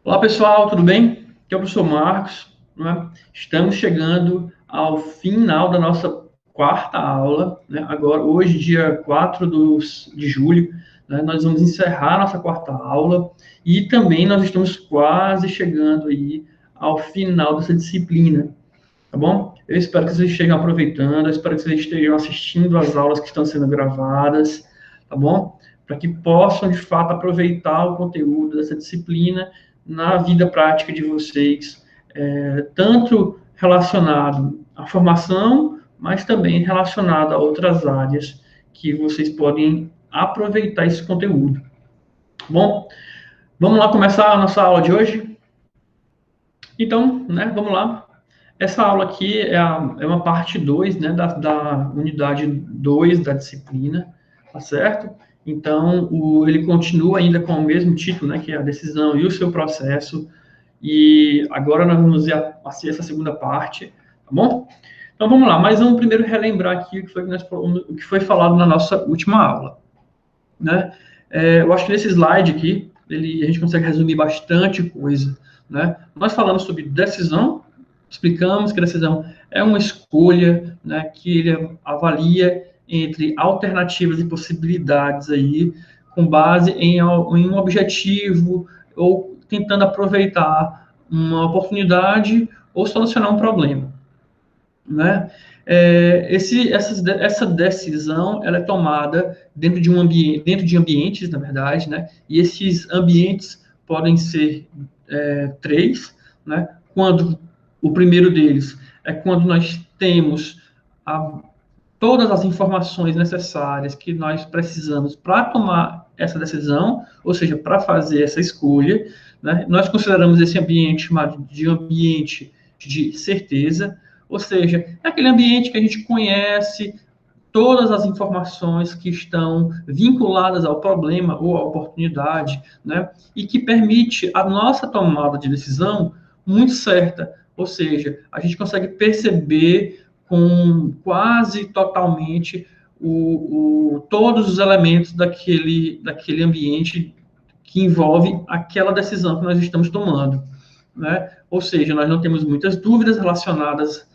Olá pessoal, tudo bem? Aqui é o professor Marcos, né? Estamos chegando ao final da nossa quarta aula, né? Agora, hoje, dia 4 de julho, né? Nós vamos encerrar nossa quarta aula e também nós estamos quase chegando aí ao final dessa disciplina, tá bom? Eu espero que vocês estejam aproveitando, eu espero que vocês estejam assistindo às aulas que estão sendo gravadas, tá bom? Para que possam, de fato, aproveitar o conteúdo dessa disciplina na vida prática de vocês, tanto relacionado à formação, mas também relacionado a outras áreas que vocês podem aproveitar esse conteúdo. Tá bom, vamos lá começar a nossa aula de hoje? Então, né, vamos lá. Essa aula aqui é uma parte 2, né, da unidade 2 da disciplina, tá certo? Então, ele continua ainda com o mesmo título, né, que é a decisão e o seu processo, e agora nós vamos assistir essa segunda parte, tá bom? Então, vamos lá, mas vamos primeiro relembrar aqui o que foi falado na nossa última aula, né? Eu acho que nesse slide aqui, a gente consegue resumir bastante coisa, né? Nós falamos sobre decisão, explicamos que a decisão é uma escolha, né, que ele avalia entre alternativas e possibilidades aí, com base em um objetivo ou tentando aproveitar uma oportunidade ou solucionar um problema, né? Essa decisão ela é tomada dentro de um ambiente, dentro de ambientes, na verdade, né? E esses ambientes podem ser três, né? Quando o primeiro deles é quando nós temos todas as informações necessárias que nós precisamos para tomar essa decisão, ou seja, para fazer essa escolha, né? Nós consideramos esse ambiente chamado de ambiente de certeza, ou seja, é aquele ambiente que a gente conhece todas as informações que estão vinculadas ao problema ou à oportunidade, né? E que permite a nossa tomada de decisão muito certa, ou seja, a gente consegue perceber com quase totalmente todos os elementos daquele ambiente que envolve aquela decisão que nós estamos tomando, né? Ou seja, nós não temos muitas dúvidas relacionadas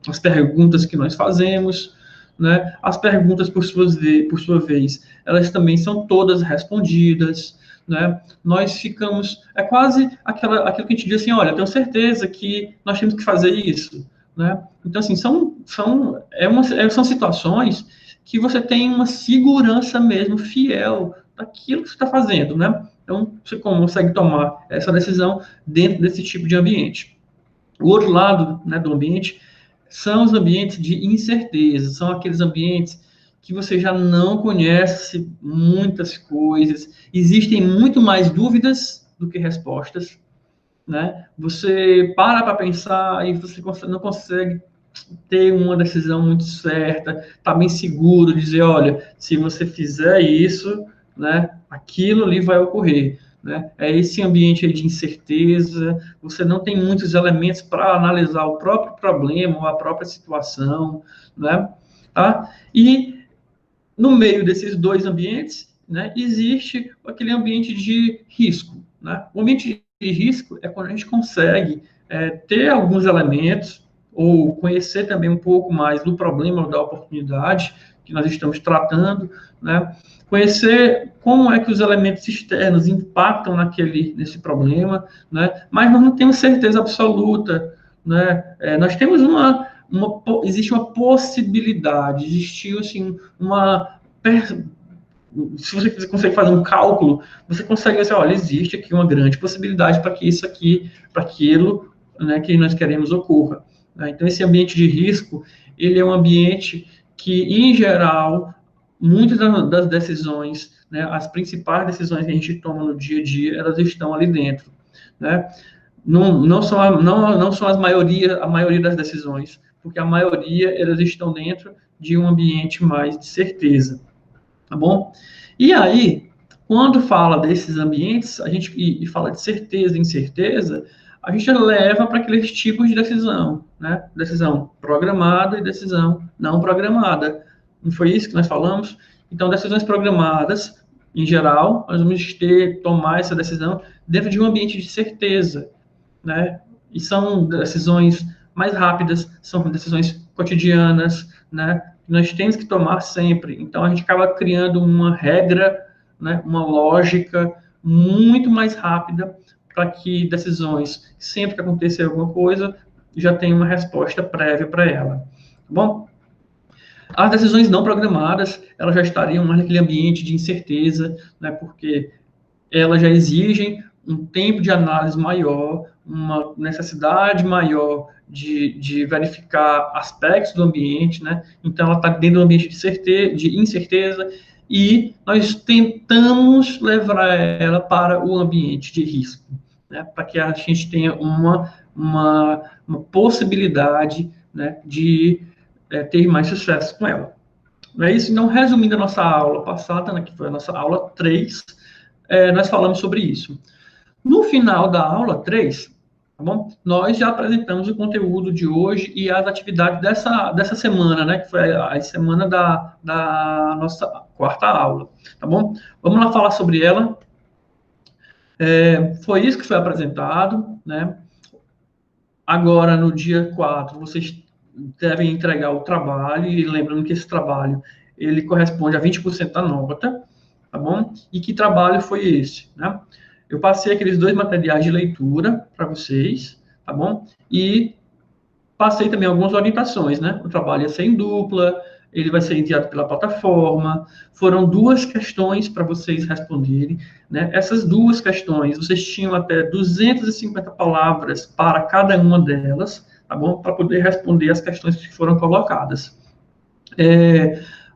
às perguntas que nós fazemos, né? As perguntas, por sua vez, elas também são todas respondidas, né? Nós ficamos, é quase aquilo que a gente diz assim, olha, tenho certeza que nós temos que fazer isso, né? Então, assim, são situações que você tem uma segurança mesmo fiel daquilo que você está fazendo, né? Então, você consegue tomar essa decisão dentro desse tipo de ambiente. O outro lado, né, do ambiente são os ambientes de incerteza, são aqueles ambientes que você já não conhece muitas coisas, existem muito mais dúvidas do que respostas, né? Você para pensar e você não consegue ter uma decisão muito certa, tá bem seguro, dizer, olha, se você fizer isso, né, aquilo ali vai ocorrer, né? É esse ambiente aí de incerteza, você não tem muitos elementos para analisar o próprio problema ou a própria situação, né? Tá? E no meio desses dois ambientes, né, existe aquele ambiente de risco, né? O ambiente de risco é quando a gente consegue ter alguns elementos ou conhecer também um pouco mais do problema ou da oportunidade que nós estamos tratando, né? Conhecer como é que os elementos externos impactam nesse problema, né? Mas nós não temos certeza absoluta, né? Nós temos existe uma possibilidade, existiu assim se você consegue fazer um cálculo, você consegue dizer, olha, existe aqui uma grande possibilidade para que isso aqui, para aquilo, né, que nós queremos ocorra. Né? Então, esse ambiente de risco, ele é um ambiente que, em geral, muitas das decisões, né, as principais decisões que a gente toma no dia a dia, elas estão ali dentro. Né? Não são a maioria das decisões, porque a maioria elas estão dentro de um ambiente mais de certeza, tá bom? E aí, quando fala desses ambientes, e fala de certeza e incerteza, a gente leva para aqueles tipos de decisão, né? Decisão programada e decisão não programada. Não foi isso que nós falamos? Então, decisões programadas em geral, nós vamos tomar essa decisão dentro de um ambiente de certeza, né? E são decisões mais rápidas, são decisões cotidianas, né? Nós temos que tomar sempre. Então, a gente acaba criando uma regra, né? Uma lógica muito mais rápida para que decisões, sempre que acontecer alguma coisa, já tenha uma resposta prévia para ela. Tá bom? As decisões não programadas, elas já estariam mais naquele ambiente de incerteza, né? Porque elas já exigem um tempo de análise maior, uma necessidade maior de verificar aspectos do ambiente, né? Então, ela está dentro do ambiente de incerteza, e nós tentamos levar ela para o ambiente de risco, né? Para que a gente tenha uma possibilidade, né, de ter mais sucesso com ela. Não é isso? Então, resumindo a nossa aula passada, né, que foi a nossa aula 3, nós falamos sobre isso. No final da aula 3, tá bom? Nós já apresentamos o conteúdo de hoje e as atividades dessa semana, né? Que foi a semana da nossa quarta aula, tá bom? Vamos lá falar sobre ela. Foi isso que foi apresentado, né? Agora, no dia 4, vocês devem entregar o trabalho, e lembrando que esse trabalho, ele corresponde a 20% da nota, tá bom? E que trabalho foi esse, né? Eu passei aqueles 2 materiais de leitura para vocês, tá bom? E passei também algumas orientações, né? O trabalho ia ser em dupla, ele vai ser enviado pela plataforma. Foram 2 questões para vocês responderem, né? Essas 2 questões, vocês tinham até 250 palavras para cada uma delas, tá bom? Para poder responder as questões que foram colocadas.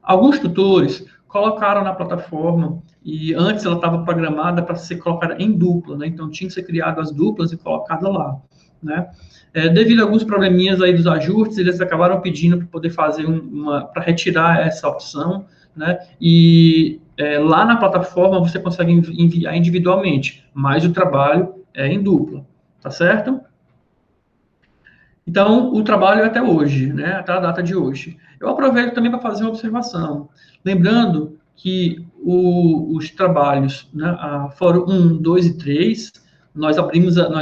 Alguns tutores colocaram na plataforma, e antes ela estava programada para ser colocada em dupla, né? Então tinha que ser criado as duplas e colocada lá, né? Devido a alguns probleminhas aí dos ajustes, eles acabaram pedindo para poder fazer para retirar essa opção, né? E lá na plataforma você consegue enviar individualmente, mas o trabalho é em dupla, tá certo? Então, o trabalho é até hoje, né? Até a data de hoje. Eu aproveito também para fazer uma observação. Lembrando que os trabalhos, né, a Fórum 1, 2 e 3, nós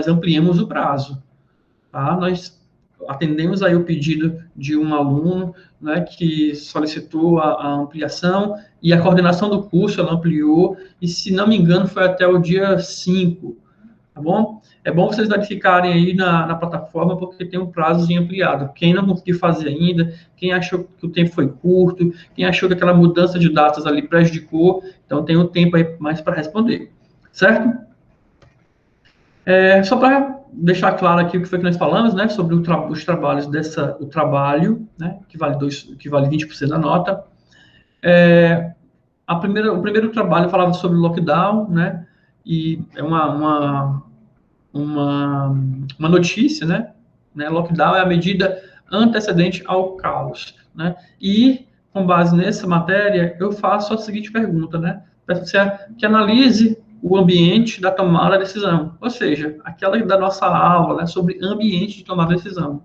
ampliamos o prazo. Tá? Nós atendemos aí o pedido de um aluno, né, que solicitou a ampliação, e a coordenação do curso ela ampliou, e se não me engano foi até o dia 5, tá bom? É bom vocês verificarem aí na plataforma, porque tem um prazo ampliado. Quem não conseguiu fazer ainda, quem achou que o tempo foi curto, quem achou que aquela mudança de datas ali prejudicou, então tem um tempo aí mais para responder, certo? Só para deixar claro aqui o que foi que nós falamos, né, sobre os trabalhos o trabalho, né, que vale 20% da nota. O primeiro trabalho falava sobre o lockdown, né, e é uma notícia, né, lockdown é a medida antecedente ao caos, né, e com base nessa matéria, eu faço a seguinte pergunta, né, para você que analise o ambiente da tomada da decisão, ou seja, aquela da nossa aula, né, sobre ambiente de tomada de decisão,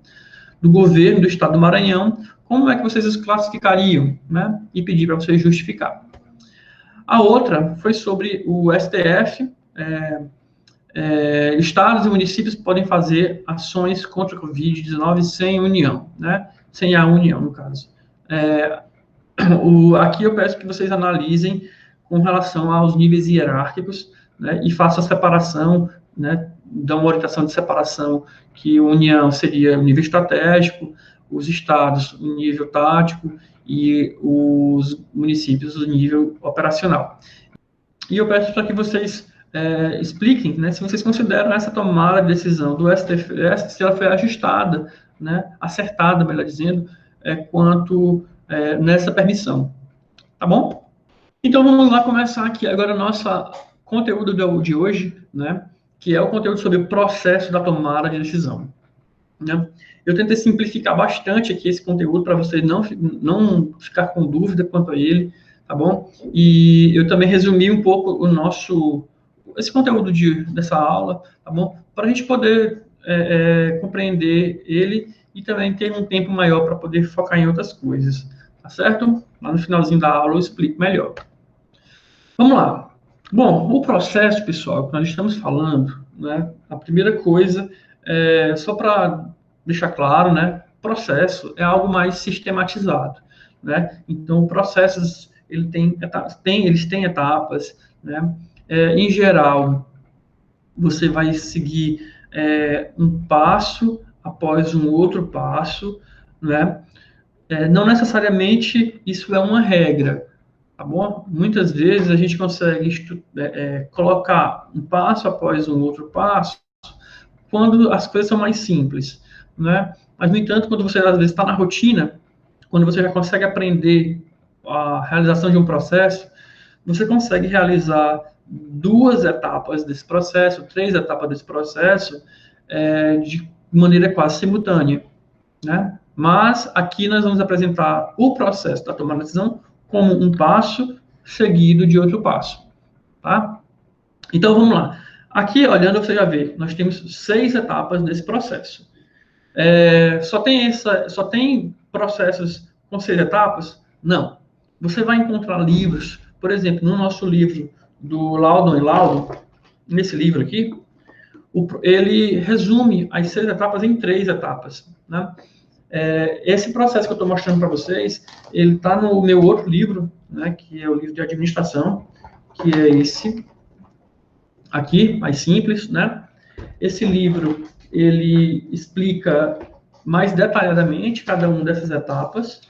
do governo do estado do Maranhão, como é que vocês os classificariam, né, e pedir para vocês justificar. A outra foi sobre o STF, estados e municípios podem fazer ações contra a Covid-19 sem união, né, sem a união, no caso. Aqui eu peço que vocês analisem com relação aos níveis hierárquicos, né, e façam a separação, né, dão uma orientação de separação, que a União seria o nível estratégico, os estados o nível tático e os municípios o nível operacional. E eu peço para que vocês expliquem, né, se vocês consideram essa tomada de decisão do STF, se ela foi ajustada, né, acertada, melhor dizendo, quanto nessa permissão. Tá bom? Então, vamos lá começar aqui agora o nosso conteúdo de hoje, né, que é o conteúdo sobre o processo da tomada de decisão. Né? Eu tentei simplificar bastante aqui esse conteúdo para vocês não ficar com dúvida quanto a ele, tá bom? E eu também resumi um pouco esse conteúdo dessa aula, tá bom? Para a gente poder compreender ele e também ter um tempo maior para poder focar em outras coisas, tá certo? Lá no finalzinho da aula eu explico melhor. Vamos lá. Bom, o processo, pessoal, que nós estamos falando, né? A primeira coisa, só para deixar claro, né? Processo é algo mais sistematizado, né? Então, processos, eles têm etapas, né? Em geral, você vai seguir um passo após um outro passo, né? Não necessariamente isso é uma regra, tá bom? Muitas vezes a gente consegue colocar um passo após um outro passo quando as coisas são mais simples, né? Mas, no entanto, quando você às vezes está na rotina, quando você já consegue aprender a realização de um processo, você consegue realizar duas etapas desse processo, três etapas desse processo, de maneira quase simultânea, né? Mas aqui nós vamos apresentar o processo da tomada de decisão como um passo seguido de outro passo, tá? Então vamos lá. Aqui, olhando, você já vê, nós temos 6 etapas nesse processo. Só tem processos com 6 etapas? Não. Você vai encontrar livros, por exemplo, no nosso livro do Loudon e Loudon, nesse livro aqui, ele resume as 6 etapas em 3 etapas, né? Esse processo que eu estou mostrando para vocês, ele está no meu outro livro, né, que é o livro de administração, que é esse aqui, mais simples, né? Esse livro, ele explica mais detalhadamente cada uma dessas etapas,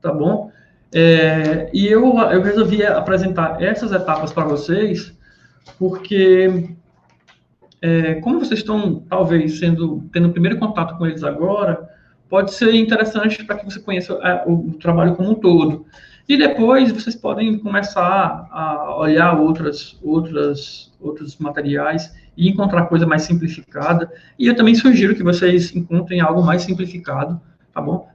tá bom? E eu resolvi apresentar essas etapas para vocês, porque como vocês estão, talvez, tendo o primeiro contato com eles agora, pode ser interessante para que você conheça o trabalho como um todo. E depois vocês podem começar a olhar outros materiais e encontrar coisa mais simplificada. E eu também sugiro que vocês encontrem algo mais simplificado, tá bom?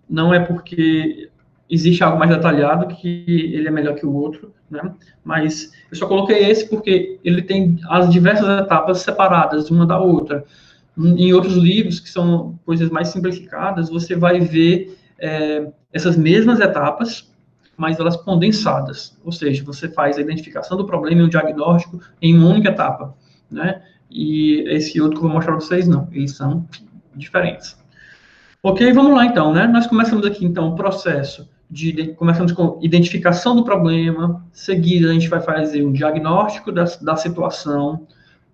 Não é porque existe algo mais detalhado que ele é melhor que o outro, né? Mas eu só coloquei esse porque ele tem as diversas etapas separadas uma da outra. Em outros livros, que são coisas mais simplificadas, você vai ver essas mesmas etapas, mas elas condensadas. Ou seja, você faz a identificação do problema e o diagnóstico em uma única etapa, né? E esse outro que eu vou mostrar para vocês, não. Eles são diferentes. Ok, vamos lá então, né? Nós começamos aqui, então, o processo começamos com identificação do problema, seguida a gente vai fazer um diagnóstico da situação,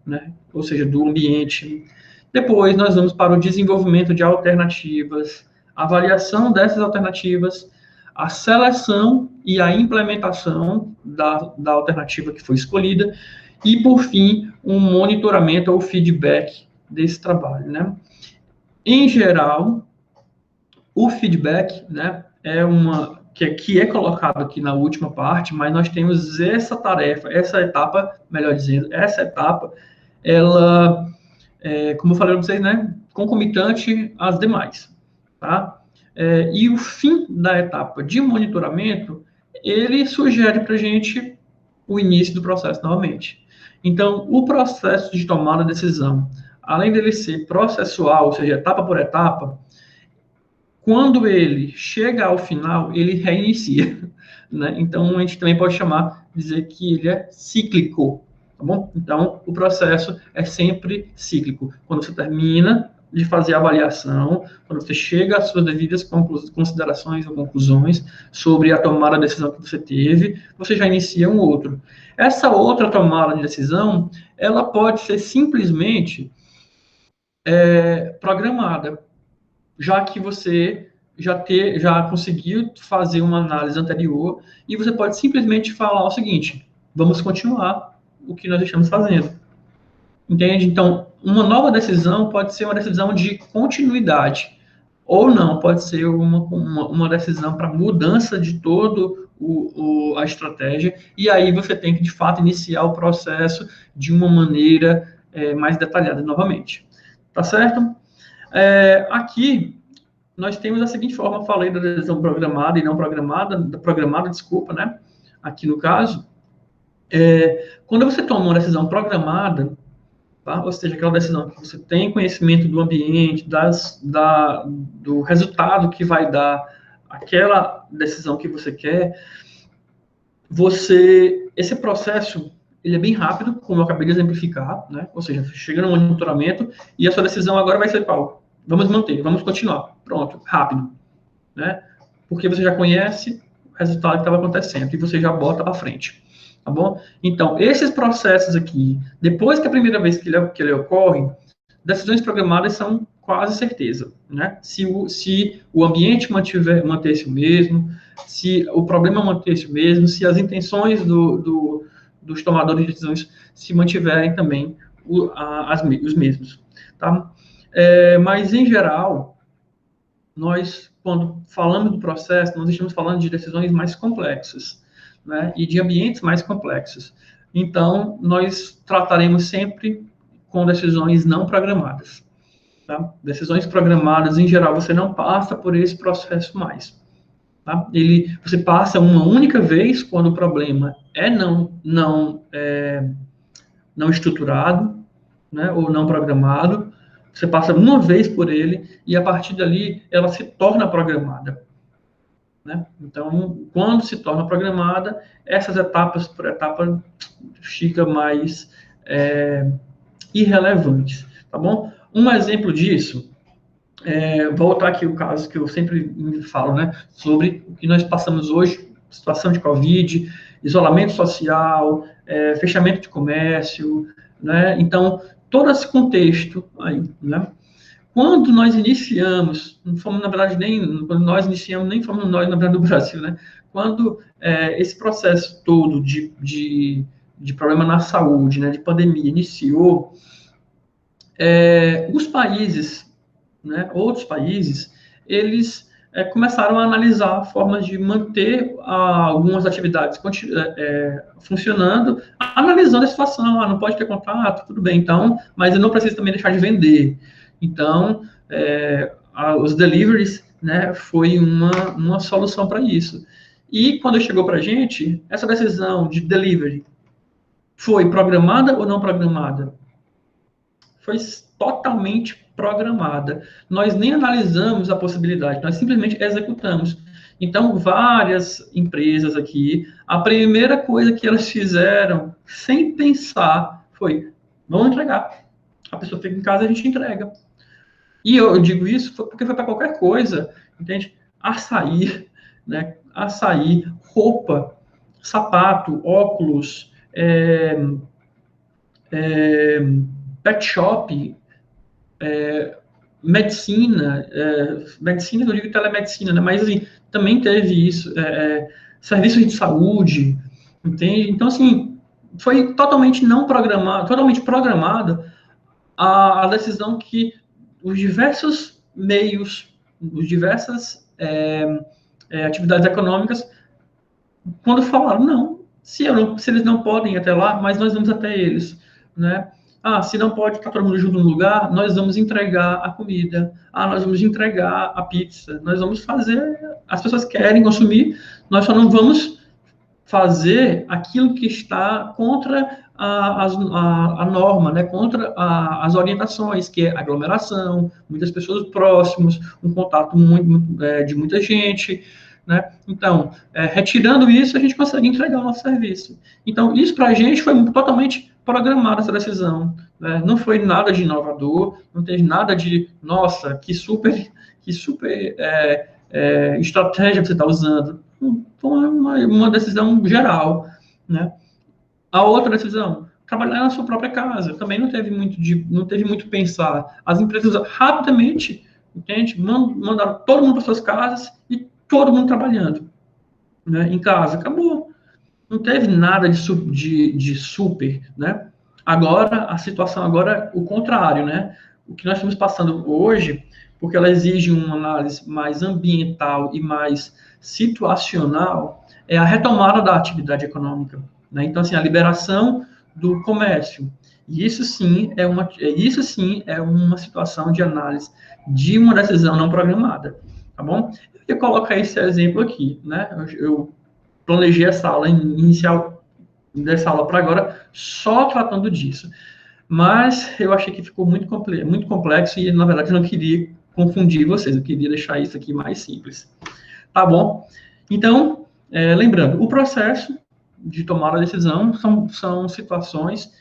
né? Ou seja, do ambiente. Depois nós vamos para o desenvolvimento de alternativas, avaliação dessas alternativas, a seleção e a implementação da alternativa que foi escolhida, e, por fim, um monitoramento ou feedback desse trabalho, né? Em geral, o feedback, né, que é colocado aqui na última parte, mas nós temos essa tarefa, essa etapa, melhor dizendo, essa etapa, ela, como eu falei para vocês, né, concomitante às demais, tá? E o fim da etapa de monitoramento, ele sugere para a gente o início do processo novamente. Então, o processo de tomada de decisão, além dele ser processual, ou seja, etapa por etapa, quando ele chega ao final, ele reinicia, né? Então, a gente também pode dizer que ele é cíclico, tá bom? Então, o processo é sempre cíclico. Quando você termina de fazer a avaliação, quando você chega às suas devidas considerações ou conclusões sobre a tomada de decisão que você teve, você já inicia um outro. Essa outra tomada de decisão, ela pode ser simplesmente programada, já que você já conseguiu fazer uma análise anterior e você pode simplesmente falar o seguinte: vamos continuar o que nós estamos fazendo. Entende? Então, uma nova decisão pode ser uma decisão de continuidade, ou não, pode ser uma decisão para mudança de todo a estratégia, e aí você tem que, de fato, iniciar o processo de uma maneira mais detalhada novamente. Tá certo? Aqui, nós temos a seguinte forma, falei da decisão programada e não programada, desculpa, né? Aqui no caso, quando você toma uma decisão programada, tá? Ou seja, aquela decisão que você tem conhecimento do ambiente, do resultado que vai dar aquela decisão que você quer, esse processo, ele é bem rápido, como eu acabei de exemplificar, né? Ou seja, chega no monitoramento e a sua decisão agora vai ser qual? Vamos manter, vamos continuar. Pronto, rápido, né? Porque você já conhece o resultado que estava acontecendo e você já bota para frente, tá bom? Então, esses processos aqui, depois que a primeira vez que ele ocorre, decisões programadas são quase certeza, né? Se o ambiente manter-se o mesmo, se o problema manter-se o mesmo, se as intenções dos tomadores de decisões se mantiverem também os mesmos, tá? Mas, em geral, nós, quando falamos do processo, nós estamos falando de decisões mais complexas, né? E de ambientes mais complexos. Então, nós trataremos sempre com decisões não programadas. Tá? Decisões programadas, em geral, você não passa por esse processo mais. Tá? Você passa uma única vez quando o problema é não estruturado, né, ou não programado. Você passa uma vez por ele e, a partir dali, ela se torna programada. Né? Então, quando se torna programada, essas etapas por etapa fica mais irrelevantes. Tá bom? Um exemplo disso, voltar aqui o caso que eu sempre me falo, né, sobre o que nós passamos hoje, situação de Covid, isolamento social, fechamento de comércio, né, então, todo esse contexto aí, né, quando nós iniciamos, não fomos, na verdade, quando nós iniciamos, nem fomos nós, na verdade, do Brasil, né, quando esse processo todo de problema na saúde, né, de pandemia, iniciou, os países, né, outros países, eles começaram a analisar formas de manter algumas atividades funcionando, analisando a situação, não pode ter contato, tudo bem, então, mas eu não preciso também deixar de vender. Então, os deliveries, né, foi uma solução para isso. E quando chegou para a gente, essa decisão de delivery foi programada ou não programada? Foi totalmente programada. Nós nem analisamos a possibilidade, nós simplesmente executamos. Então, várias empresas aqui, a primeira coisa que elas fizeram, sem pensar, foi: vamos entregar. A pessoa fica em casa, a gente entrega. E eu digo isso porque foi para qualquer coisa, entende? Açaí, né? Açaí, roupa, sapato, óculos, pet shop, medicina, medicina, eu digo telemedicina, né? Mas assim, também teve isso, serviços de saúde, entende? Então, assim, foi totalmente não programado, totalmente programada a decisão que os diversos meios, as diversas atividades econômicas, quando falaram, não, se eles não podem ir até lá, mas nós vamos até eles, né? Se não pode estar todo mundo junto no lugar, nós vamos entregar a comida. Nós vamos entregar a pizza. Nós vamos fazer. As pessoas querem consumir, nós só não vamos fazer aquilo que está contra a norma, né? Contra as orientações, que é aglomeração, muitas pessoas próximas, um contato de muita gente. Né? Então, retirando isso, a gente consegue entregar o nosso serviço. Então, isso para a gente foi totalmente programada essa decisão. Né? Não foi nada de inovador, não teve nada de, nossa, que super estratégia que você está usando. Foi uma decisão geral. Né? A outra decisão, trabalhar na sua própria casa, também não teve muito pensar. As empresas rapidamente, entende? Mandaram todo mundo para suas casas e todo mundo trabalhando, né, em casa, acabou. Não teve nada de super, né? Agora, a situação agora é o contrário, né? O que nós estamos passando hoje, porque ela exige uma análise mais ambiental e mais situacional, é a retomada da atividade econômica, né? Então, assim, a liberação do comércio. E isso sim é uma situação de análise de uma decisão não programada, tá bom? Eu colocar esse exemplo aqui, né? Eu planejei essa aula inicial dessa aula para agora só tratando disso, mas eu achei que ficou muito complexo e na verdade eu não queria confundir vocês, eu queria deixar isso aqui mais simples, tá bom? Então, lembrando, o processo de tomar a decisão são situações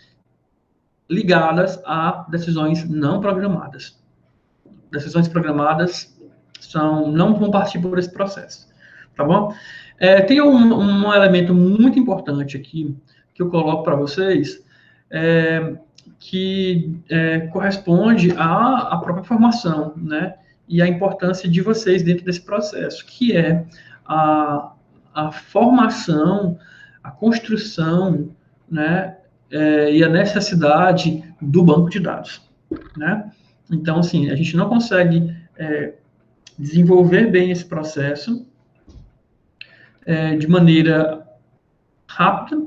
ligadas a decisões não programadas. Decisões programadas não vão partir por esse processo, tá bom? Tem um elemento muito importante aqui que eu coloco para vocês, que corresponde à própria formação, né? E a importância de vocês dentro desse processo, que é a formação, a construção, né? E a necessidade do banco de dados, né? Então, assim, a gente não consegue desenvolver bem esse processo de maneira rápida,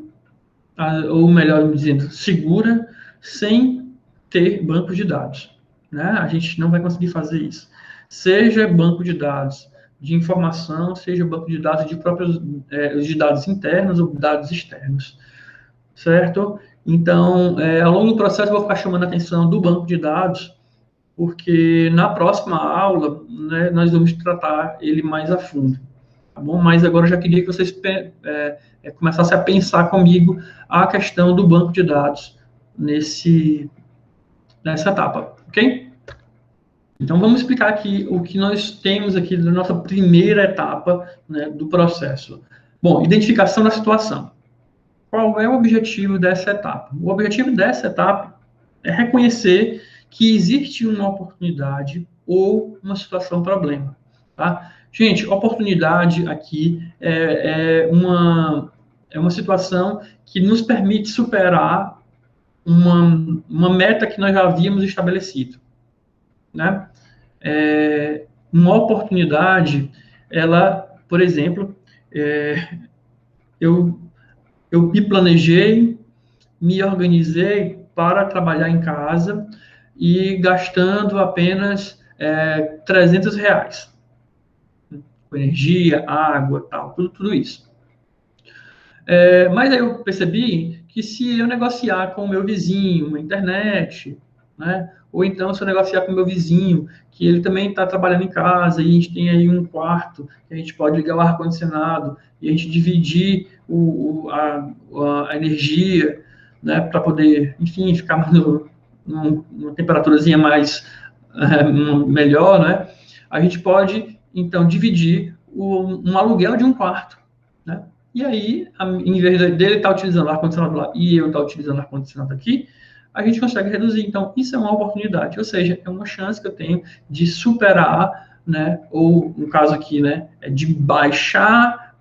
ou melhor dizendo, segura, sem ter banco de dados, né? A gente não vai conseguir fazer isso. Seja banco de dados de informação, seja banco de dados de dados internos ou dados externos, certo? Então, ao longo do processo, eu vou ficar chamando a atenção do banco de dados, porque na próxima aula, né, nós vamos tratar ele mais a fundo, tá bom? Mas agora eu já queria que vocês começassem a pensar comigo a questão do banco de dados nessa etapa, ok? Então, vamos explicar aqui o que nós temos aqui na nossa primeira etapa, né, do processo. Bom, identificação da situação. Qual é o objetivo dessa etapa? O objetivo dessa etapa é reconhecer que existe uma oportunidade ou uma situação problema, tá? Gente, oportunidade aqui é uma situação que nos permite superar uma meta que nós já havíamos estabelecido, né? Uma oportunidade, ela, por exemplo, eu me planejei, me organizei para trabalhar em casa e gastando apenas R$300, com energia, água, tal, tudo isso. Mas aí eu percebi que se eu negociar com o meu vizinho uma internet, né, ou então se eu negociar com o meu vizinho, que ele também está trabalhando em casa, e a gente tem aí um quarto, que a gente pode ligar o ar-condicionado, e a gente dividir a energia, né, para poder, enfim, ficar numa temperaturazinha mais melhor, né, a gente pode, então, dividir um aluguel de um quarto, né? E aí, em vez dele estar utilizando ar-condicionado lá e eu estar utilizando ar-condicionado aqui, a gente consegue reduzir. Então, isso é uma oportunidade, ou seja, é uma chance que eu tenho de superar, né, ou, no caso aqui, né, de baixar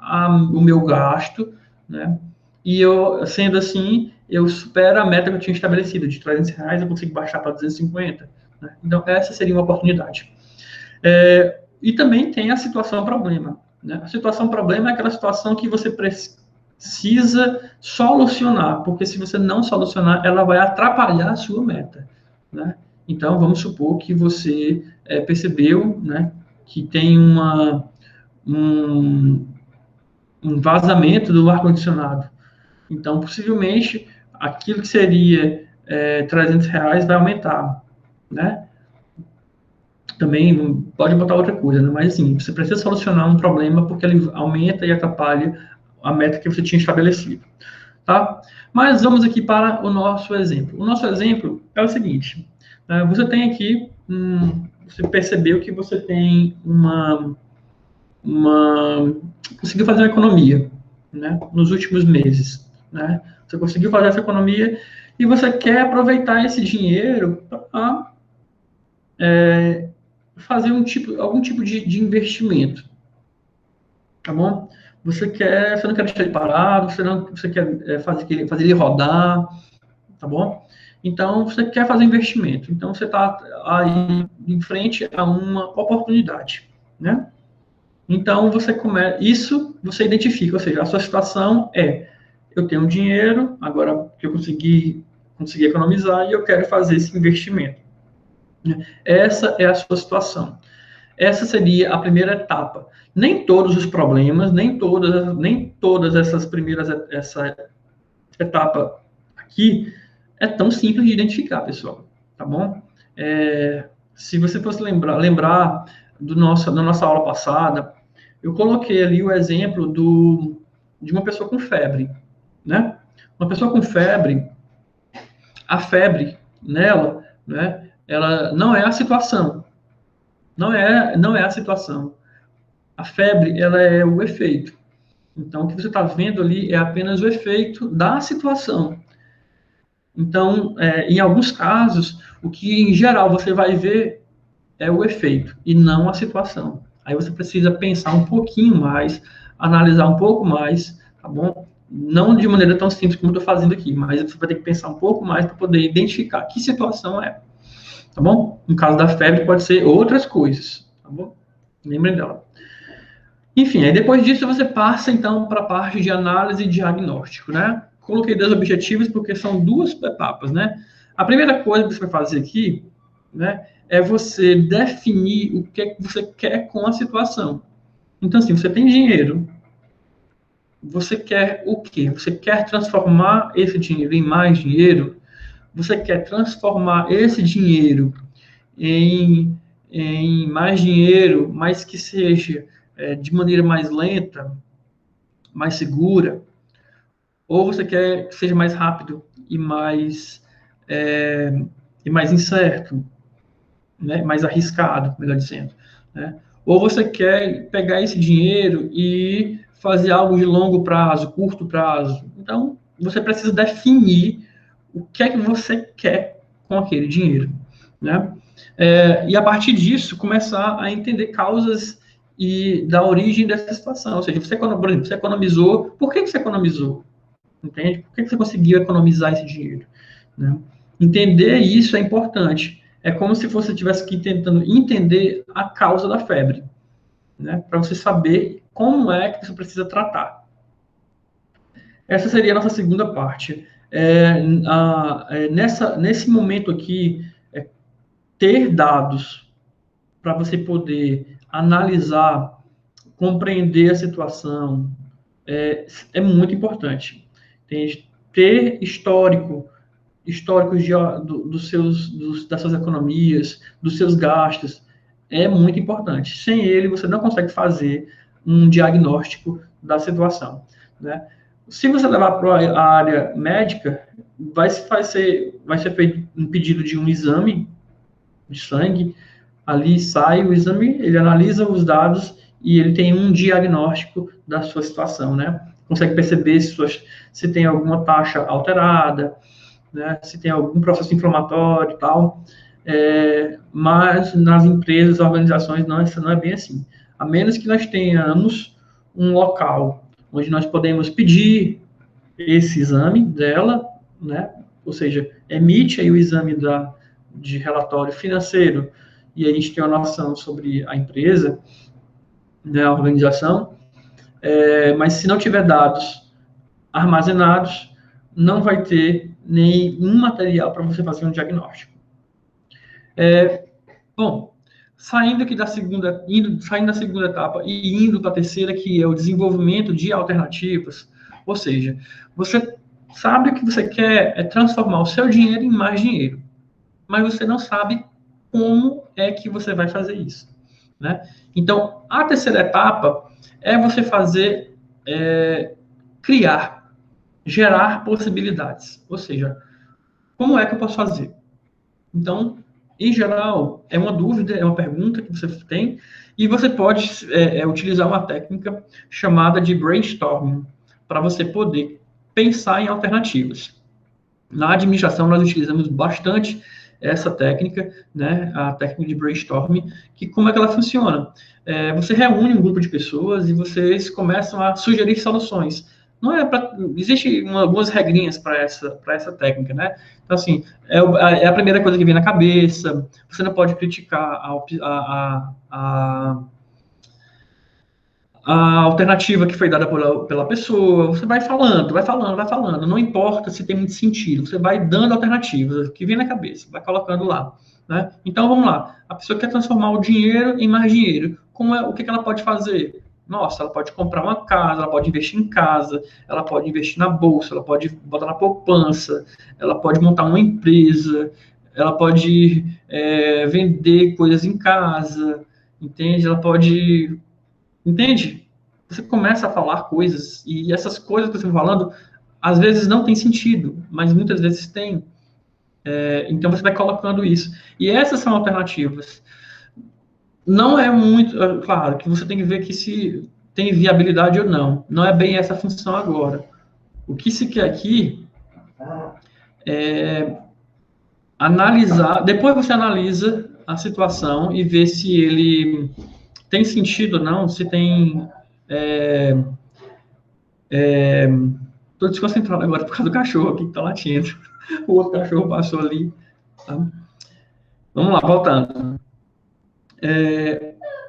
o meu gasto, né, e eu, sendo assim, eu supero a meta que eu tinha estabelecido, de R$300, eu consigo baixar para 250, né? Então, essa seria uma oportunidade. E também tem a situação problema, né? A situação problema é aquela situação que você precisa solucionar, porque se você não solucionar, ela vai atrapalhar a sua meta, né? Então, vamos supor que você percebeu, né, que tem um vazamento do ar-condicionado. Então, possivelmente, aquilo que seria R$300 vai aumentar, né? Também pode botar outra coisa, né? Mas assim, você precisa solucionar um problema porque ele aumenta e atrapalha a meta que você tinha estabelecido, tá? Mas vamos aqui para o nosso exemplo. O nosso exemplo é o seguinte, né? Você tem aqui, você percebeu que você tem conseguiu fazer uma economia, né? Nos últimos meses, né? Você conseguiu fazer essa economia e você quer aproveitar esse dinheiro para fazer algum tipo de investimento, tá bom? Você não quer deixar ele parado, você quer fazer ele rodar, tá bom? Então, você quer fazer investimento. Então, você está aí em frente a uma oportunidade, né? Então, isso você identifica, ou seja, a sua situação eu tenho dinheiro, agora que eu consegui economizar, e eu quero fazer esse investimento. Essa é a sua situação. Essa seria a primeira etapa. Nem todos os problemas, nem todas essa etapa aqui é tão simples de identificar, pessoal, tá bom? Se você fosse lembrar da nossa aula passada, eu coloquei ali o exemplo de uma pessoa com febre, né? Uma pessoa com febre, a febre nela, né, ela não é a situação, não é a situação. A febre, ela é o efeito. Então, o que você está vendo ali é apenas o efeito da situação. Então, em alguns casos, o que em geral você vai ver é o efeito e não a situação. Aí você precisa pensar um pouquinho mais, analisar um pouco mais, tá bom? Não de maneira tão simples como eu estou fazendo aqui, mas você vai ter que pensar um pouco mais para poder identificar que situação é, tá bom? No caso da febre, pode ser outras coisas, tá bom? Lembrem dela. Enfim, aí depois disso você passa então para a parte de análise e diagnóstico, né? Coloquei 2 objetivos porque são 2 etapas, né? A primeira coisa que você vai fazer aqui, né, é você definir o que é que você quer com a situação. Então, assim, você tem dinheiro, você quer o quê? Você quer transformar esse dinheiro em mais dinheiro? Você quer transformar esse dinheiro em, em mais dinheiro, mas que seja de maneira mais lenta, mais segura, ou você quer que seja mais rápido é, e mais incerto, né? Mais arriscado, melhor dizendo, né? Ou você quer pegar esse dinheiro e fazer algo de longo prazo, curto prazo. Então, você precisa definir o que é que você quer com aquele dinheiro, né? E a partir disso, começar a entender causas e da origem dessa situação. Ou seja, por exemplo, você economizou, por que você economizou? Entende? Por que você conseguiu economizar esse dinheiro? Né? Entender isso é importante. É como se você estivesse aqui tentando entender a causa da febre, né? Para você saber como é que você precisa tratar. Essa seria a nossa segunda parte. Nesse momento aqui, ter dados para você poder analisar, compreender a situação, é muito importante. Ter históricos das suas economias, dos seus gastos, é muito importante. Sem ele, você não consegue fazer um diagnóstico da situação, né? Se você levar para a área médica, vai ser feito um pedido de um exame de sangue, ali sai o exame, ele analisa os dados e ele tem um diagnóstico da sua situação, né? Consegue perceber se tem alguma taxa alterada, né? Se tem algum processo inflamatório e tal. Mas nas empresas, organizações, não, isso não é bem assim. A menos que nós tenhamos um local onde nós podemos pedir esse exame dela, né? Ou seja, emite aí o exame de relatório financeiro e a gente tem uma noção sobre a empresa, né, a organização, mas se não tiver dados armazenados, não vai ter nenhum material para você fazer um diagnóstico. Bom, saindo da segunda etapa e indo para a terceira, que é o desenvolvimento de alternativas, ou seja, você sabe o que você quer é transformar o seu dinheiro em mais dinheiro, mas você não sabe como é que você vai fazer isso, né? Então, a terceira etapa é você criar, gerar possibilidades, ou seja, como é que eu posso fazer? Então, em geral, é uma dúvida, é uma pergunta que você tem, e você pode utilizar uma técnica chamada de brainstorming, para você poder pensar em alternativas. Na administração, nós utilizamos bastante essa técnica, né, a técnica de brainstorming, que como é que ela funciona? Você reúne um grupo de pessoas e vocês começam a sugerir soluções. Não é existe algumas regrinhas para essa técnica, né? Então, assim, é a primeira coisa que vem na cabeça, você não pode criticar a alternativa que foi dada pela pessoa, você vai falando, vai falando, vai falando, não importa se tem muito sentido, você vai dando alternativas que vem na cabeça, vai colocando lá, né? Então, vamos lá, a pessoa quer transformar o dinheiro em mais dinheiro, o que ela pode fazer? Nossa, ela pode comprar uma casa, ela pode investir em casa, ela pode investir na bolsa, ela pode botar na poupança, ela pode montar uma empresa, ela pode vender coisas em casa, entende? Ela pode. Entende? Você começa a falar coisas, e essas coisas que você está falando às vezes não tem sentido, mas muitas vezes tem. Então você vai colocando isso. E essas são alternativas. Não é muito, claro, que você tem que ver que se tem viabilidade ou não. Não é bem essa a função agora. O que se quer aqui é analisar, depois você analisa a situação e vê se ele tem sentido ou não, se tem... Estou desconcentrado agora por causa do cachorro aqui que está latindo. O outro cachorro passou ali. Tá? Vamos lá, voltando.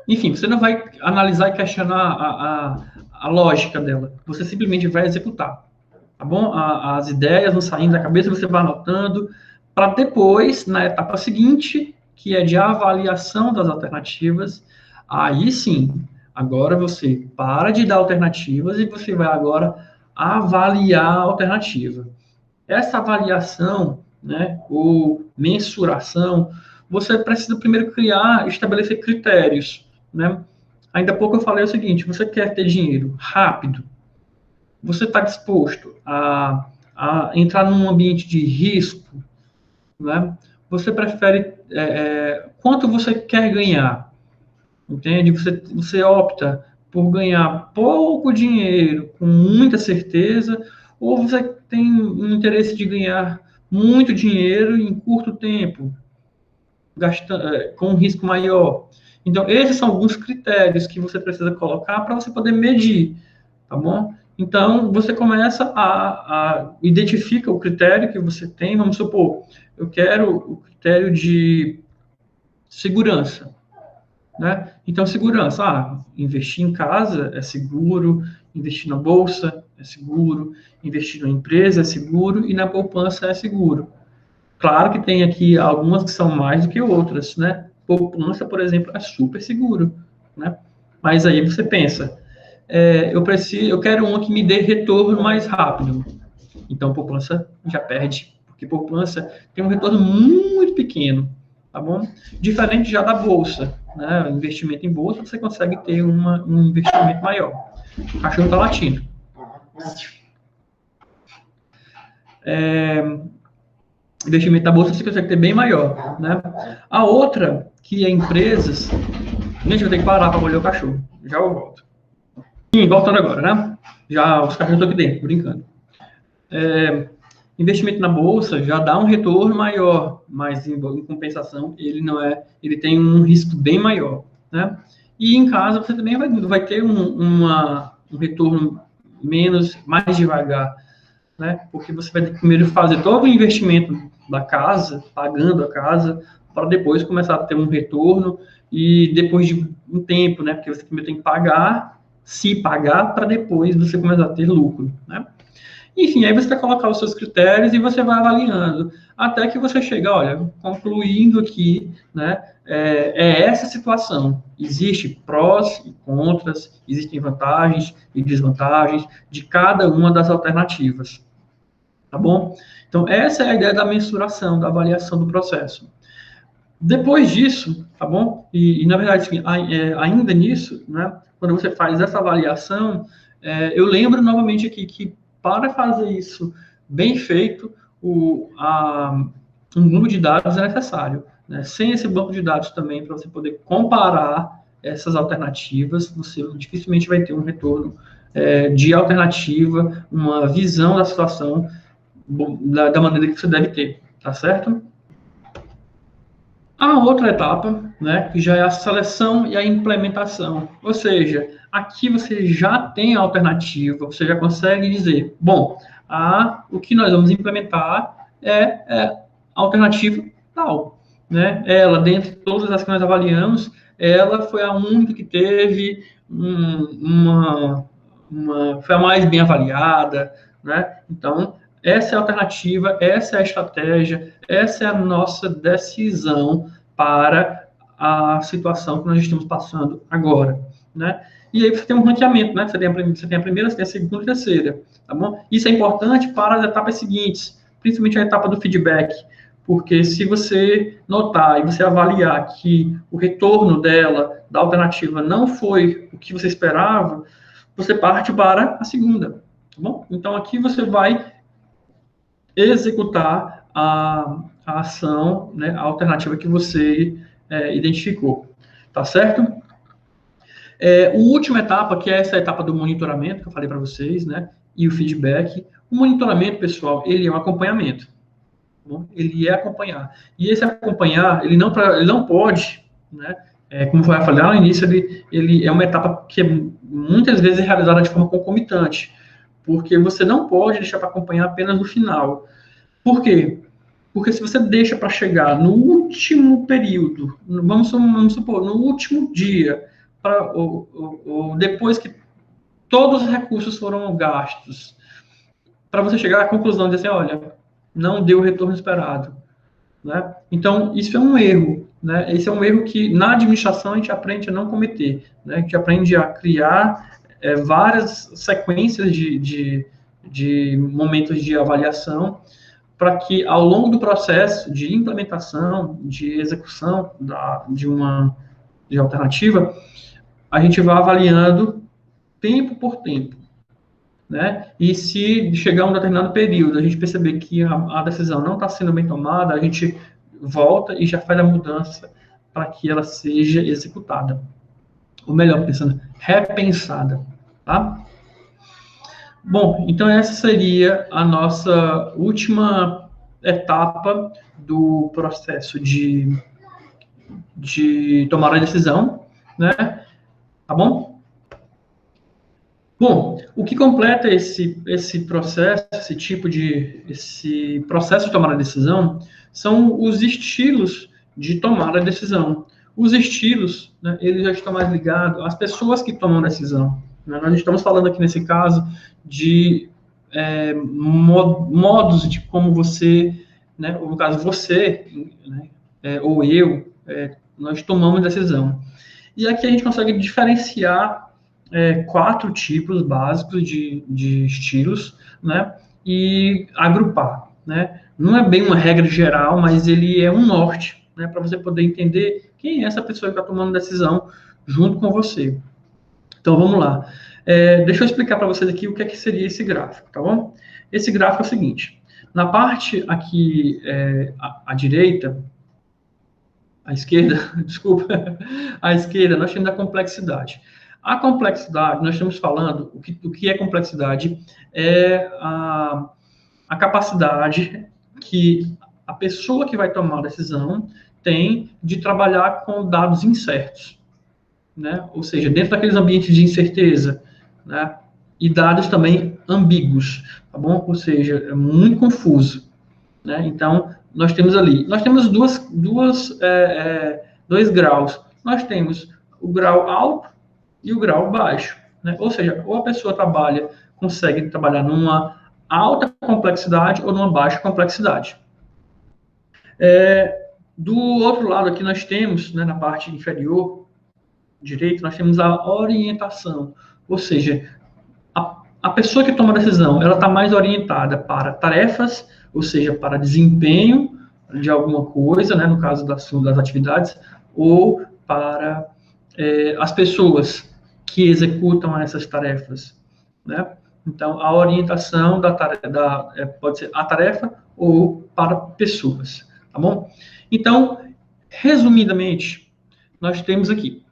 Enfim, você não vai analisar e questionar a lógica dela. Você simplesmente vai executar. Tá bom? As ideias vão saindo da cabeça, você vai anotando, para depois, na etapa seguinte, que é de avaliação das alternativas, aí sim, agora você para de dar alternativas e você vai agora avaliar a alternativa. Essa avaliação, né, ou mensuração, você precisa primeiro estabelecer critérios, né? Ainda há pouco eu falei o seguinte: você quer ter dinheiro rápido? Você está disposto a entrar num ambiente de risco, né? Você prefere quanto você quer ganhar, entende? Você opta por ganhar pouco dinheiro com muita certeza, ou você tem um interesse de ganhar muito dinheiro em curto tempo, com um risco maior. Então, esses são alguns critérios que você precisa colocar para você poder medir, tá bom? Então, você começa a identifica o critério que você tem. Vamos supor, eu quero o critério de segurança, né? Então, segurança, investir em casa é seguro, investir na bolsa é seguro, investir na empresa é seguro e na poupança é seguro. Claro que tem aqui algumas que são mais do que outras, né? Poupança, por exemplo, é super seguro, né? Mas aí você pensa, eu quero uma que me dê retorno mais rápido. Então, poupança já perde, porque poupança tem um retorno muito pequeno, tá bom? Diferente já da bolsa, né? Investimento em bolsa, você consegue ter um investimento maior. O cachorro está latindo. Investimento na bolsa você consegue ter bem maior, né? A outra, que é empresas... Gente, eu vou ter que parar para olhar o cachorro. Já eu volto. Sim, voltando agora, né? Já os cachorros estão aqui dentro, brincando. Investimento na bolsa já dá um retorno maior, mas em compensação ele tem um risco bem maior, né? E em casa você também vai ter um retorno mais devagar, né? Porque você vai primeiro fazer todo o investimento da casa, pagando a casa, para depois começar a ter um retorno e depois de um tempo, né? Porque você primeiro tem que pagar, para depois você começar a ter lucro, né? Enfim, aí você vai colocar os seus critérios e você vai avaliando, até que você chega, olha, concluindo aqui, né, essa situação. Existe prós e contras, existem vantagens e desvantagens de cada uma das alternativas, tá bom? Então, essa é a ideia da mensuração, da avaliação do processo. Depois disso, tá bom? E na verdade, assim, ainda nisso, né, quando você faz essa avaliação, eu lembro novamente aqui que para fazer isso bem feito, um banco de dados é necessário, né? Sem esse banco de dados também, para você poder comparar essas alternativas, você dificilmente vai ter um retorno de alternativa, uma visão da situação da maneira que você deve ter, tá certo? A outra etapa, né, que já é a seleção e a implementação. Ou seja, aqui você já tem a alternativa, você já consegue dizer, bom, o que nós vamos implementar é a alternativa tal, né? Ela, dentre todas as que nós avaliamos, ela foi a única que teve foi a mais bem avaliada, né? Então, essa é a alternativa, essa é a estratégia, essa é a nossa decisão para a situação que nós estamos passando agora, né? E aí você tem um ranqueamento, né? Você tem a primeira, você tem a segunda e a terceira, tá bom? Isso é importante para as etapas seguintes, principalmente a etapa do feedback, porque se você notar e você avaliar que o retorno da alternativa, não foi o que você esperava, você parte para a segunda. bom? Então, aqui você vai executar a ação, né, a alternativa que você identificou, tá certo? A última etapa, que é essa etapa do monitoramento, que eu falei para vocês, né, e o feedback. O monitoramento, pessoal, ele é um acompanhamento. Bom, ele é acompanhar. E esse acompanhar, ele não pode, né, como eu falei lá no início, ele é uma etapa que muitas vezes é realizada de forma concomitante, porque você não pode deixar para acompanhar apenas no final. Por quê? Porque se você deixa para chegar no último período, vamos supor, no último dia, ou depois que todos os recursos foram gastos, para você chegar à conclusão de assim, olha, não deu o retorno esperado, né? Então, isso é um erro, né? Esse é um erro que na administração a gente aprende a não cometer, né? A gente aprende a criar várias sequências de momentos de avaliação para que ao longo do processo de implementação, de execução de uma alternativa, a gente vá avaliando tempo por tempo, né? E se chegar a um determinado período, a gente perceber que a decisão não está sendo bem tomada, a gente volta e já faz a mudança para que ela seja executada. Ou melhor, pensando, repensada, tá? Bom, então essa seria a nossa última etapa do processo de tomar a decisão, né? Tá bom? Bom, o que completa esse processo, esse processo de tomar a decisão, são os estilos de tomar a decisão. Os estilos, né, eles já estão mais ligados às pessoas que tomam a decisão. Né? Nós estamos falando aqui nesse caso de modos de como você, né, ou no caso você, né, ou eu, nós tomamos decisão. E aqui a gente consegue diferenciar 4 tipos básicos de estilos, né, e agrupar, né. Não é bem uma regra geral, mas ele é um norte, né, para você poder entender quem é essa pessoa que está tomando decisão junto com você. Então, vamos lá. Deixa eu explicar para vocês aqui o que é que seria esse gráfico, tá bom? Esse gráfico é o seguinte, na parte aqui à direita, à esquerda, desculpa, à esquerda, nós temos a complexidade. A complexidade, nós estamos falando, o que é complexidade? É a capacidade que a pessoa que vai tomar a decisão tem de trabalhar com dados incertos, né? Ou seja, dentro daqueles ambientes de incerteza, né? E dados também ambíguos, tá bom? Ou seja, é muito confuso, né? Então, nós temos dois graus. Nós temos o grau alto e o grau baixo, né? Ou seja, ou a pessoa consegue trabalhar numa alta complexidade ou numa baixa complexidade. Do outro lado aqui nós temos, né, na parte inferior direita, nós temos a orientação, ou seja, a pessoa que toma a decisão, ela está mais orientada para tarefas, ou seja, para desempenho de alguma coisa, né, no caso das atividades, ou para as pessoas que executam essas tarefas, né? Então, a orientação pode ser a tarefa ou para pessoas, tá bom? Então, resumidamente, nós temos aqui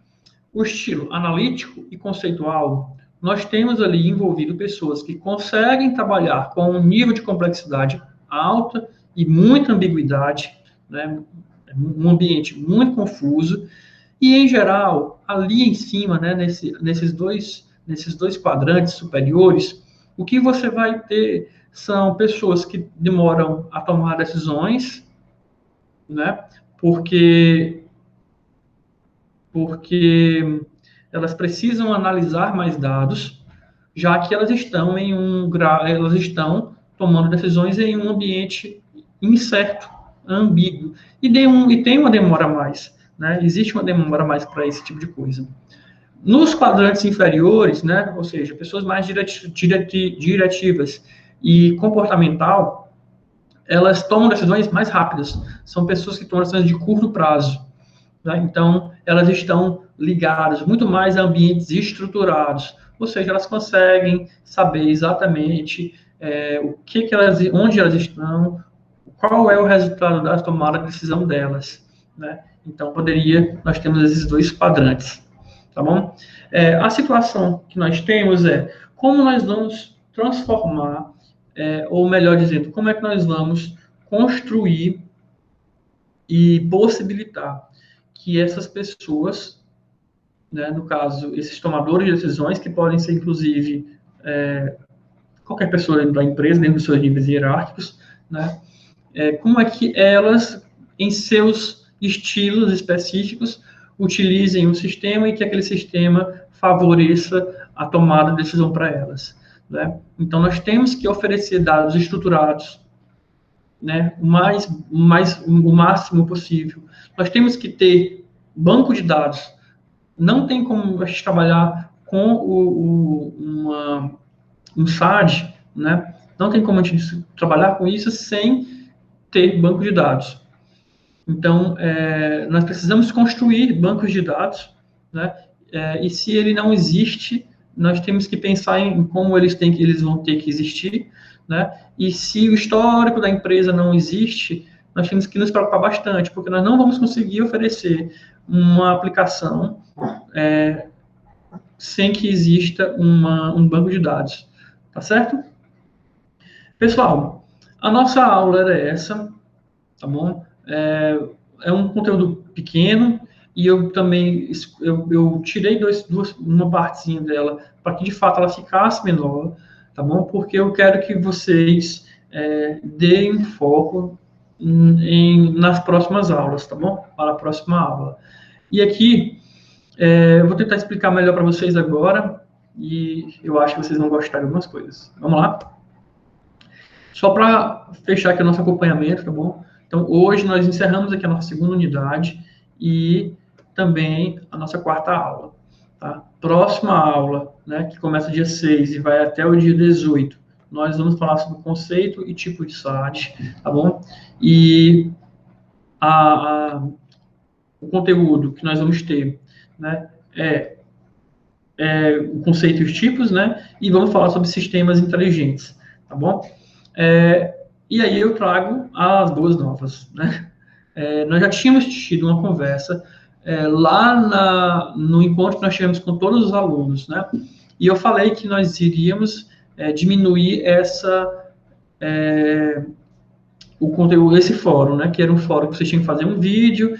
o estilo analítico e conceitual. Nós temos ali envolvido pessoas que conseguem trabalhar com um nível de complexidade alta e muita ambiguidade, né? Um ambiente muito confuso, e, em geral, ali em cima, né, nesses dois quadrantes superiores, o que você vai ter são pessoas que demoram a tomar decisões, né, porque elas precisam analisar mais dados, já que elas estão tomando decisões em um ambiente incerto, ambíguo, e tem uma demora a mais. Né? Existe uma demora mais para esse tipo de coisa. Nos quadrantes inferiores, né, ou seja, pessoas mais diretivas e comportamental, elas tomam decisões mais rápidas. São pessoas que tomam decisões de curto prazo. Né? Então, elas estão ligadas muito mais a ambientes estruturados, ou seja, elas conseguem saber exatamente onde elas estão, qual é o resultado da tomada de decisão delas, né? Então, nós temos esses dois quadrantes, tá bom? A situação que nós temos é como nós vamos transformar, ou melhor dizendo, como é que nós vamos construir e possibilitar que essas pessoas, né, no caso, esses tomadores de decisões, que podem ser, inclusive, qualquer pessoa dentro da empresa, dentro dos seus níveis hierárquicos, né, como é que elas, em seus estilos específicos, utilizem um sistema e que aquele sistema favoreça a tomada de decisão para elas, né? Então, nós temos que oferecer dados estruturados, né, o máximo possível. Nós temos que ter banco de dados. Não tem como a gente trabalhar com um SAD, né? Não tem como a gente trabalhar com isso sem ter banco de dados. Então, nós precisamos construir bancos de dados, né? E se ele não existe, nós temos que pensar em como eles vão ter que existir, né? E se o histórico da empresa não existe, nós temos que nos preocupar bastante, porque nós não vamos conseguir oferecer uma aplicação sem que exista um banco de dados, tá certo? Pessoal, a nossa aula era essa, tá bom? É um conteúdo pequeno e eu também eu tirei uma partezinha dela para que de fato ela ficasse menor, tá bom? Porque eu quero que vocês deem foco nas próximas aulas, tá bom? Para a próxima aula. E aqui eu vou tentar explicar melhor para vocês agora e eu acho que vocês vão gostar de algumas coisas. Vamos lá? Só para fechar aqui o nosso acompanhamento, tá bom? Então, hoje nós encerramos aqui a nossa segunda unidade e também a nossa quarta aula, tá? Próxima aula, né, que começa dia 6 e vai até o dia 18, nós vamos falar sobre conceito e tipo de SAD, tá bom? E o conteúdo que nós vamos ter, né, o conceito e os tipos, né, e vamos falar sobre sistemas inteligentes, tá bom? E aí eu trago as boas novas, né? Nós já tínhamos tido uma conversa lá no encontro que nós tivemos com todos os alunos, né? E eu falei que nós iríamos diminuir o conteúdo, esse fórum, né? Que era um fórum que vocês tinham que fazer um vídeo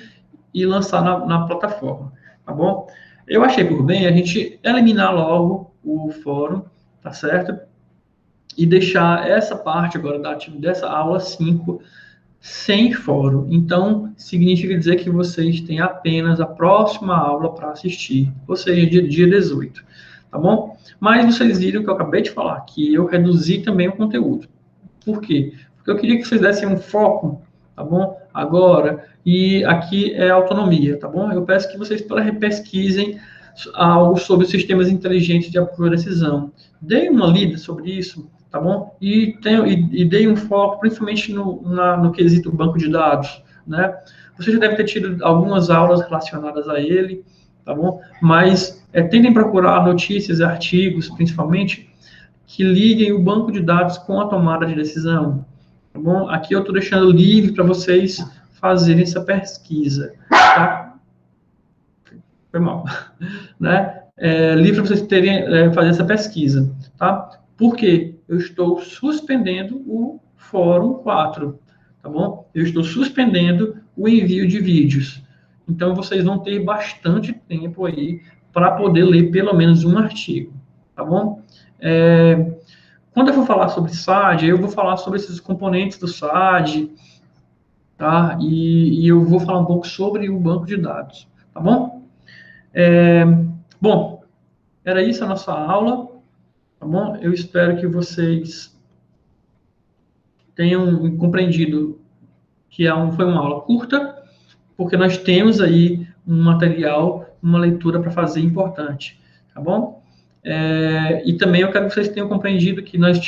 e lançar na plataforma, tá bom? Eu achei por bem a gente eliminar logo o fórum, tá certo? E deixar essa parte agora dessa aula 5 sem fórum. Então, significa dizer que vocês têm apenas a próxima aula para assistir, ou seja, dia 18, tá bom? Mas vocês viram que eu acabei de falar, que eu reduzi também o conteúdo. Por quê? Porque eu queria que vocês dessem um foco, tá bom? Agora, e aqui é autonomia, tá bom? Eu peço que vocês pesquisem algo sobre sistemas inteligentes de apoio à decisão. Deem uma lida sobre isso, tá bom? E deem um foco, principalmente no quesito banco de dados, né? Você já deve ter tido algumas aulas relacionadas a ele, tá bom? Mas tentem procurar notícias e artigos, principalmente, que liguem o banco de dados com a tomada de decisão, tá bom? Aqui eu estou deixando livre para vocês fazerem essa pesquisa, tá? Foi mal, né? Livre para vocês fazer essa pesquisa, tá? Por quê? Eu estou suspendendo o Fórum 4, tá bom? Eu estou suspendendo o envio de vídeos. Então, vocês vão ter bastante tempo aí para poder ler pelo menos um artigo, tá bom? Quando eu for falar sobre SAD, eu vou falar sobre esses componentes do SAD, tá? E eu vou falar um pouco sobre o banco de dados, tá bom? Bom, era isso a nossa aula, tá bom? Eu espero que vocês tenham compreendido que foi uma aula curta, porque nós temos aí um material, uma leitura para fazer importante, tá bom? E também eu quero que vocês tenham compreendido que nós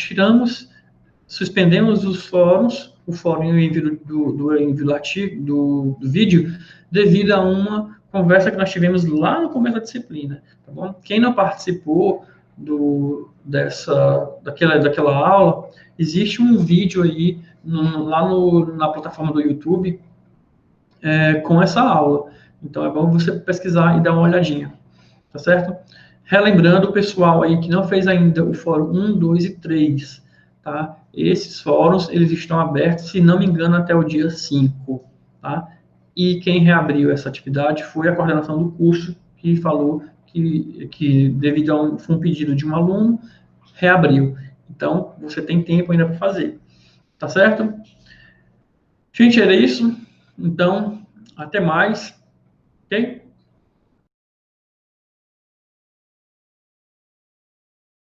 suspendemos os fóruns, o fórum e o envio do vídeo, devido a uma conversa que nós tivemos lá no começo da disciplina, tá bom? Quem não participou, daquela aula, existe um vídeo aí lá na plataforma do YouTube com essa aula. Então é bom você pesquisar e dar uma olhadinha, tá certo? Relembrando o pessoal aí que não fez ainda o fórum 1, 2 e 3, tá? Esses fóruns, eles estão abertos, se não me engano, até o dia 5, tá? E quem reabriu essa atividade foi a coordenação do curso, que falou que devido a um pedido de um aluno, reabriu. Então, você tem tempo ainda para fazer, tá certo? Gente, era isso. Então, até mais, ok?